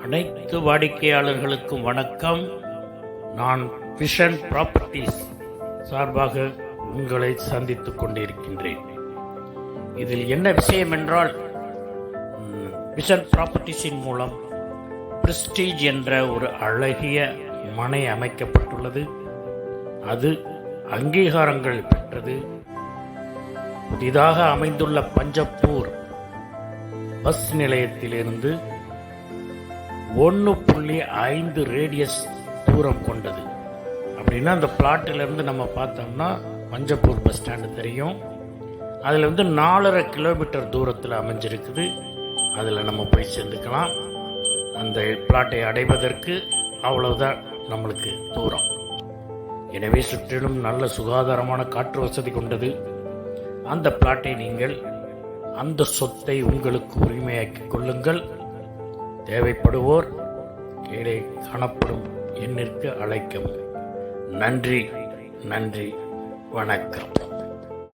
அனைத்து வாடிக்கையாளர்களுக்கும் வணக்கம். நான் விஷன் ப்ராப்பர்ட்டிஸ் சார்பாக உங்களை சந்தித்துக் கொண்டிருக்கின்றேன். இதில் என்ன விஷயம் என்றால், விஷன் ப்ராப்பர்ட்டிஸின் மூலம் பிரஸ்டீஜ் என்ற ஒரு அழகிய மனை அமைக்கப்பட்டுள்ளது. அது அங்கீகாரங்கள் பெற்றது. புதிதாக அமைந்துள்ள பஞ்சப்பூர் பஸ் நிலையத்திலிருந்து 1.5 ரேடியஸ் தூரம் கொண்டது. அப்படின்னா அந்த பிளாட்டிலிருந்து நம்ம பார்த்தோம்னா பஞ்சப்பூர் பஸ் ஸ்டாண்டு தெரியும். அதில் 4.5 கிலோமீட்டர் தூரத்தில் அமைஞ்சிருக்குது. அதில் நம்ம போய் சேர்ந்துக்கலாம். அந்த பிளாட்டை அடைவதற்கு அவ்வளவுதான் நம்மளுக்கு தூரம். எனவே சுற்றிலும் நல்ல சுகாதாரமான காற்று வசதி கொண்டது. அந்த பிளாட்டை நீங்கள், அந்த சொத்தை உங்களுக்கு உரிமையாக்கிக் கொள்ளுங்கள். தேவைப்படுவோர் கீழே காணப்படும் எண்ணிற்கு அழைக்கவும். நன்றி, வணக்கம்.